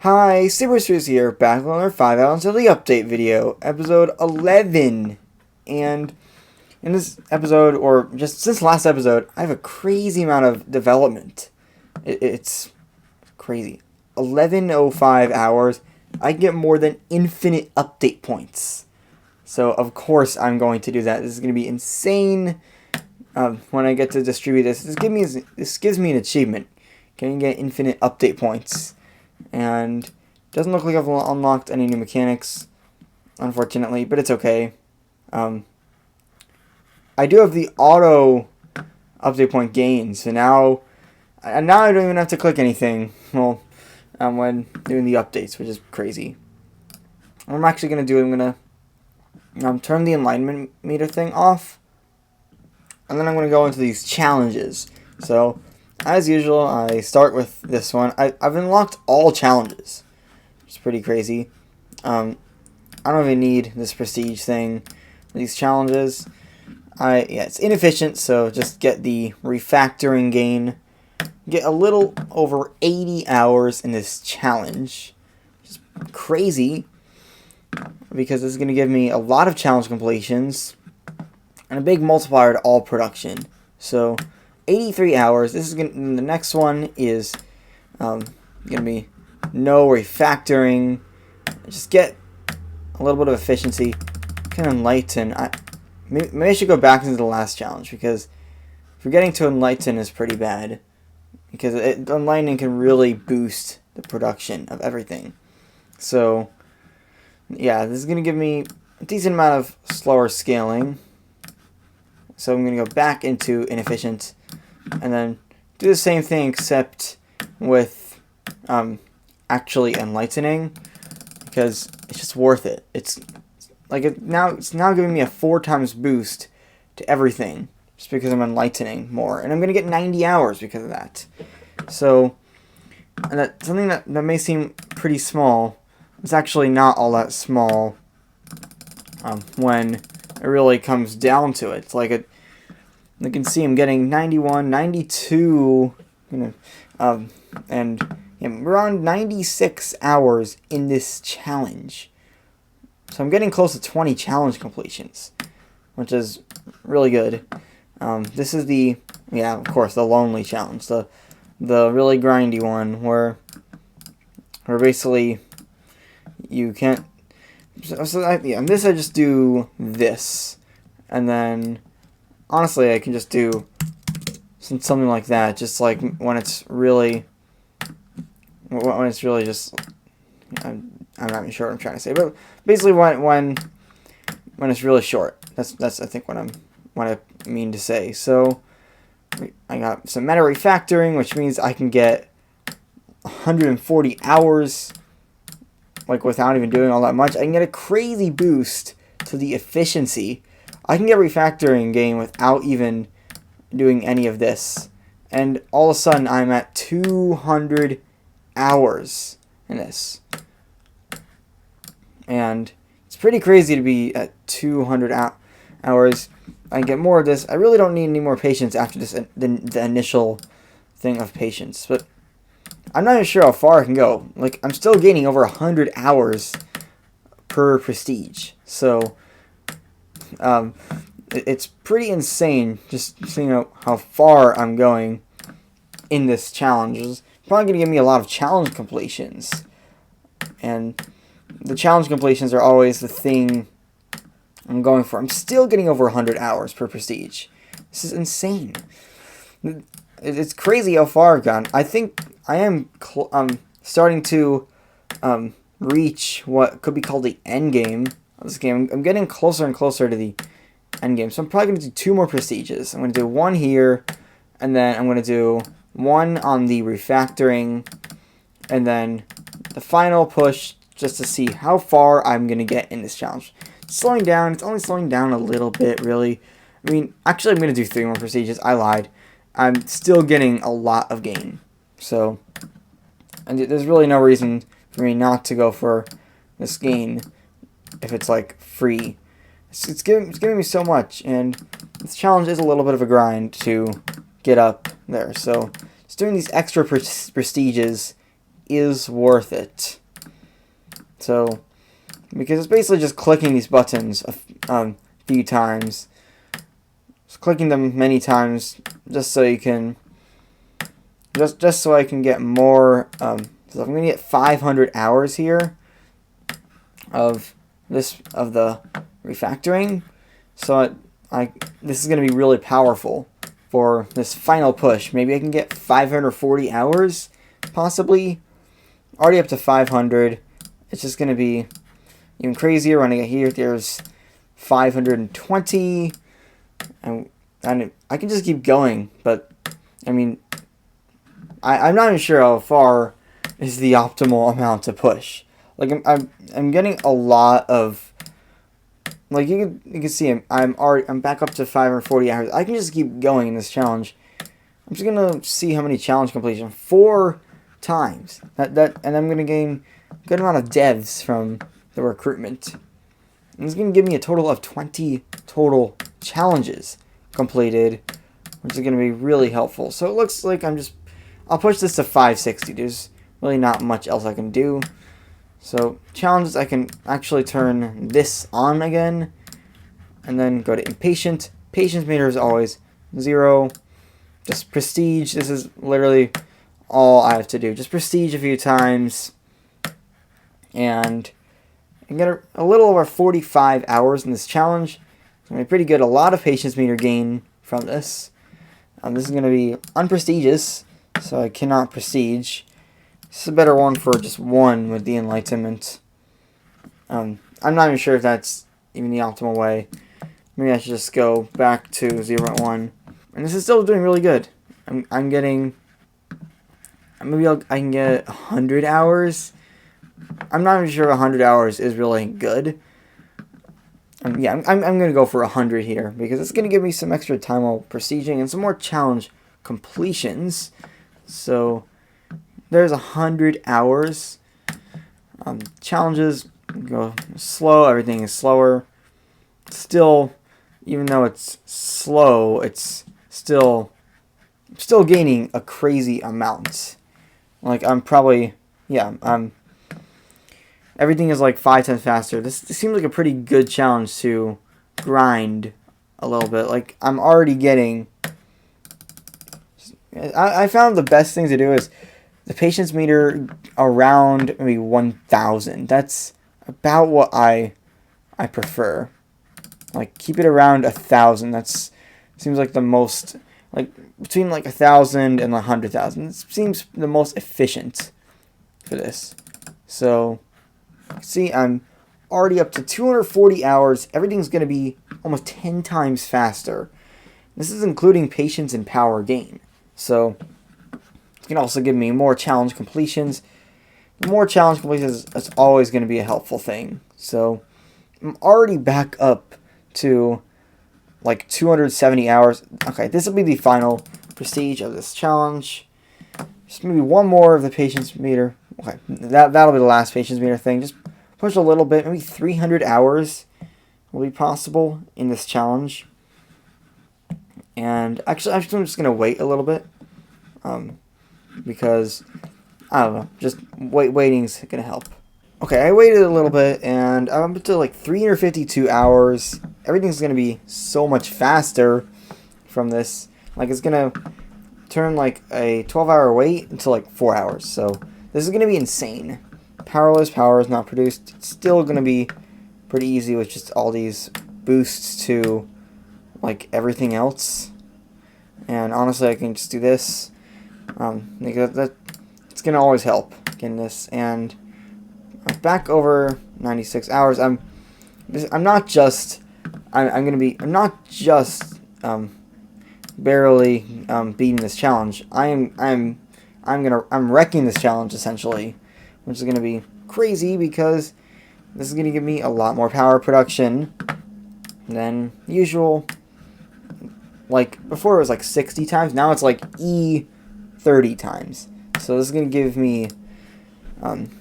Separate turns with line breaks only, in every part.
Hi, Superstars here, back on our 5 Hours of the Update video, episode 11. And in this episode, or just since last episode, I have a crazy amount of development. It's crazy. 11:05 hours, I get more than infinite update points. So, of course, I'm going to do that. This is going to be insane when I get to distribute this. This gives me an achievement. Can you get infinite update points? And doesn't look like I've unlocked any new mechanics, unfortunately, but it's okay. I do have the auto update point gain, so now I don't even have to click anything. Well, when doing the updates, which is crazy. What I'm actually gonna do, I'm gonna turn the alignment meter thing off, and then I'm gonna go into these challenges. So, as usual, I start with this one. I've unlocked all challenges. It's pretty crazy. I don't even need this prestige thing. These challenges, it's inefficient, so just get the refactoring gain. Get a little over 80 hours in this challenge. Which is crazy, because this is going to give me a lot of challenge completions and a big multiplier to all production. So 83 hours. This is the next one is going to be no refactoring. Just get a little bit of efficiency. Can enlighten. Maybe I should go back into the last challenge, because forgetting to enlighten is pretty bad. Because enlightening can really boost the production of everything. So yeah, this is going to give me a decent amount of slower scaling. So I'm going to go back into inefficient, and then do the same thing, except with actually enlightening, because it's just worth it. It's now giving me a 4 times boost to everything, just because I'm enlightening more, and I'm going to get 90 hours because of that. So, and that's something that may seem pretty small. It's actually not all that small when it really comes down to it. It's like you can see I'm getting 91, 92, and around 96 hours in this challenge. So I'm getting close to 20 challenge completions, which is really good. This is of course, the lonely challenge, the really grindy one where basically you can't. And this I just do this, and then honestly I can just do something like that, just like when it's really just. I'm not even sure what I'm trying to say, but basically when it's really short. That's I think what I mean to say. So I got some meta refactoring, which means I can get 140 hours, like without even doing all that much. I can get a crazy boost to the efficiency. I can get refactoring gain without even doing any of this, and all of a sudden I'm at 200 hours in this. And it's pretty crazy to be at 200 hours. I can get more of this. I really don't need any more patience after this, the initial thing of patience. But I'm not even sure how far I can go. Like, I'm still gaining over 100 hours per prestige. So, it's pretty insane just seeing how far I'm going in this challenge. It's probably going to give me a lot of challenge completions. And the challenge completions are always the thing I'm going for. I'm still getting over 100 hours per prestige. This is insane. It's crazy how far I've gone. I think I am starting to reach what could be called the end game of this game. I'm getting closer and closer to the end game. So I'm probably going to do 2 more prestiges. I'm going to do 1 here, and then I'm going to do 1 on the refactoring, and then the final push, just to see how far I'm going to get in this challenge. It's slowing down. It's only slowing down a little bit, really. I mean, actually, I'm going to do 3 more prestiges. I lied. I'm still getting a lot of gain. So, and there's really no reason for me not to go for this gain if it's, like, free. It's giving me so much, and this challenge is a little bit of a grind to get up there. So, just doing these extra prestiges is worth it. So, because it's basically just clicking these buttons a few times. Just clicking them many times just so you can, just so I can get more, so I'm going to get 500 hours here of the refactoring. So this is going to be really powerful for this final push. Maybe I can get 540 hours, possibly. Already up to 500. It's just going to be even crazier when I get here. There's 520. And I can just keep going. But, I mean, I'm not even sure how far is the optimal amount to push. Like, I'm getting a lot of, like, you can see I'm back up to 540 hours. I can just keep going in this challenge. I'm just gonna see how many challenge completion 4 times. And I'm gonna gain a good amount of devs from the recruitment. And it's gonna give me a total of 20 total challenges completed, which is gonna be really helpful. So it looks like I'll push this to 560. There's really not much else I can do. So challenges, I can actually turn this on again, and then go to impatient. Patience meter is always 0. Just prestige. This is literally all I have to do. Just prestige a few times, and I get a little over 45 hours in this challenge. It's going to be pretty good. A lot of patience meter gain from this. This is going to be unprestigious, so I cannot prestige. This is a better one for just 1 with the enlightenment. I'm not even sure if that's even the optimal way. Maybe I should just go back to 0.1. And this is still doing really good. I'm getting, maybe I can get 100 hours. I'm not even sure if 100 hours is really good. Yeah, I'm going to go for 100 here, because it's going to give me some extra time while prestiging and some more challenge completions. So there's 100 hours. Challenges go slow. Everything is slower. Still, even though it's slow, it's still gaining a crazy amount. Like, I'm probably, yeah, everything is like 5 times faster. This seems like a pretty good challenge to grind a little bit. Like, I'm already getting, I found the best thing to do is the patience meter around maybe 1,000. That's about what I prefer. Like, keep it around 1,000. That's seems like the most, like, between like 1,000 and 100,000. It seems the most efficient for this. So, see, I'm already up to 240 hours. Everything's going to be almost 10 times faster. This is including patience and power gain. So it can also give me more challenge completions. More challenge completions is always going to be a helpful thing. So I'm already back up to like 270 hours. Okay, this will be the final prestige of this challenge. Just maybe one more of the patience meter. Okay, that'll be the last patience meter thing. Just push a little bit. Maybe 300 hours will be possible in this challenge. And actually, I'm just going to wait a little bit. Because, I don't know, just waiting's going to help. Okay, I waited a little bit, and I'm up to like 352 hours. Everything's going to be so much faster from this. Like, it's going to turn like a 12-hour wait into like 4 hours. So this is going to be insane. Power is not produced. It's still going to be pretty easy with just all these boosts to like everything else. And honestly, I can just do this. It's going to always help getting this. And I'm back over 96 hours. I'm not just barely beating this challenge. I'm wrecking this challenge essentially, which is going to be crazy because this is going to give me a lot more power production than usual. Like before it was like 60 times, now it's like 30 times. So this is going to give me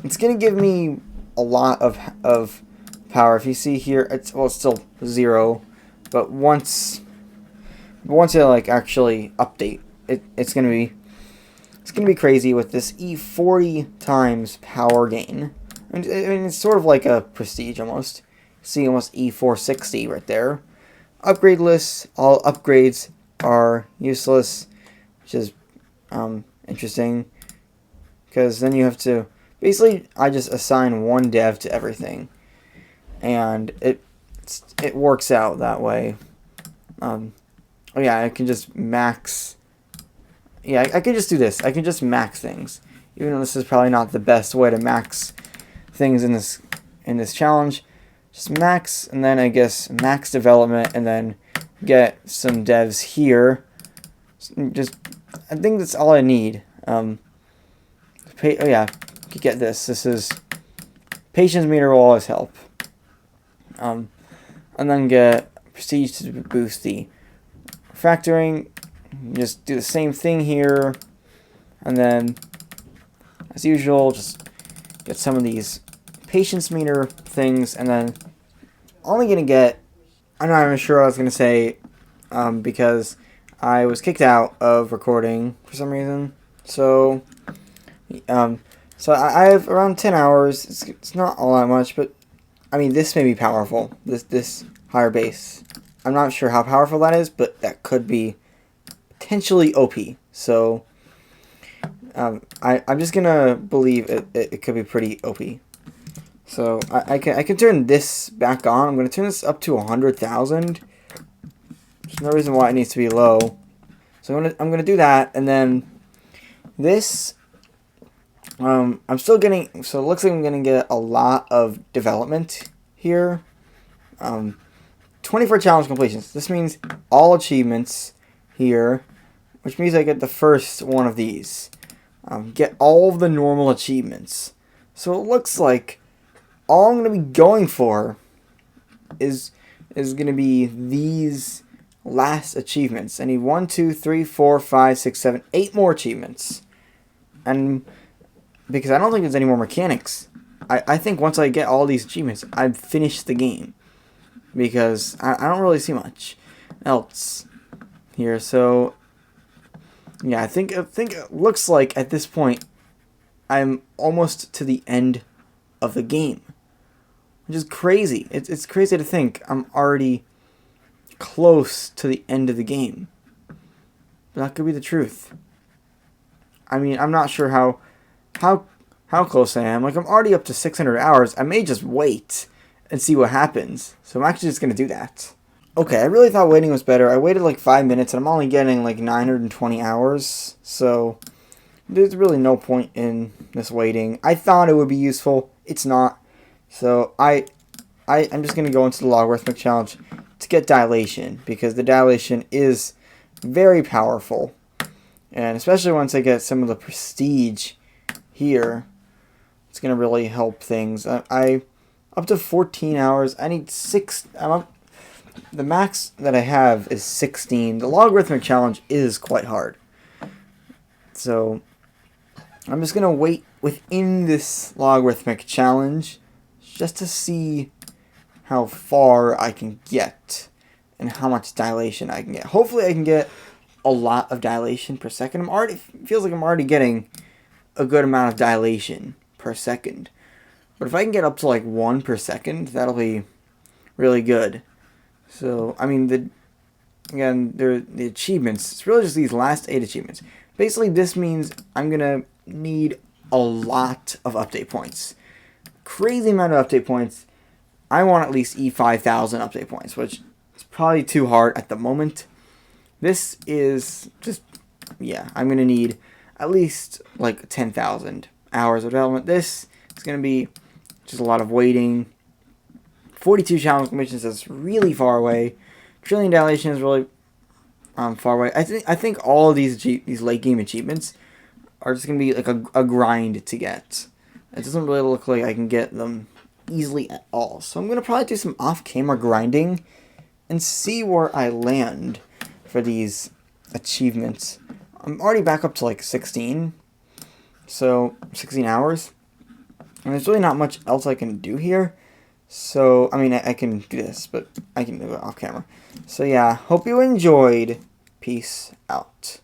it's going to give me a lot of power. If you see here, it's still 0, but once it like actually update, it's going to be it's going to be crazy with this E40 times power gain. I mean, it's sort of like a prestige almost. See almost E460 right there. Upgradeless, all upgrades are useless, which is interesting. Because then you have to, basically I just assign one dev to everything. And it works out that way. Oh yeah, I can just max. Yeah, I can just do this. I can just max things, even though this is probably not the best way to max things in this challenge. Just max, and then I guess max development, and then get some devs here. Just, I think that's all I need. Oh yeah, get this. This is patience meter will always help. And then get prestige to boost the factoring. Just do the same thing here, and then as usual just get some of these patience meter things, and then only gonna get, I'm not even sure what I was gonna say, because I was kicked out of recording for some reason. So I have around 10 hours. It's not all that much, but I mean, this may be powerful, this higher base. I'm not sure how powerful that is, but that could be potentially OP. So I'm just gonna believe it could be pretty OP. So I can turn this back on. I'm gonna turn this up to 100,000. There's no reason why it needs to be low. So I'm gonna do that, and then this I'm still getting. So it looks like I'm gonna get a lot of development here. 24 challenge completions. This means all achievements here, which means I get the first one of these. Get all of the normal achievements. So it looks like all I'm going to be going for is going to be these last achievements. I need 1, 2, 3, 4, 5, 6, 7, 8 more achievements. And because I don't think there's any more mechanics. I think once I get all these achievements, I've finished the game. Because I don't really see much else here. So yeah, I think it looks like at this point I'm almost to the end of the game, which is crazy. It's crazy to think I'm already close to the end of the game. But that could be the truth. I mean, I'm not sure how close I am. Like, I'm already up to 600 hours. I may just wait and see what happens. So I'm actually just going to do that. Okay, I really thought waiting was better. I waited like 5 minutes, and I'm only getting like 920 hours. So there's really no point in this waiting. I thought it would be useful. It's not. So I'm just going to go into the logarithmic challenge to get dilation, because the dilation is very powerful. And especially once I get some of the prestige here, it's going to really help things. I up to 14 hours. I need 6. The max that I have is 16. The logarithmic challenge is quite hard. So I'm just going to wait within this logarithmic challenge just to see how far I can get and how much dilation I can get. Hopefully I can get a lot of dilation per second. It feels like I'm already getting a good amount of dilation per second. But if I can get up to like 1 per second, that'll be really good. So, I mean, the achievements, it's really just these last 8 achievements. Basically, this means I'm going to need a lot of update points. Crazy amount of update points. I want at least E5000 update points, which is probably too hard at the moment. This is just, yeah, I'm going to need at least like 10,000 hours of development. This is going to be just a lot of waiting. 42 challenge completions is really far away. Trillion dilation is really far away. I think all of these late game achievements are just going to be like a grind to get. It doesn't really look like I can get them easily at all. So I'm going to probably do some off-camera grinding and see where I land for these achievements. I'm already back up to like 16. So 16 hours. And there's really not much else I can do here. So, I mean, I can do this, but I can do it off camera. So yeah, hope you enjoyed. Peace out.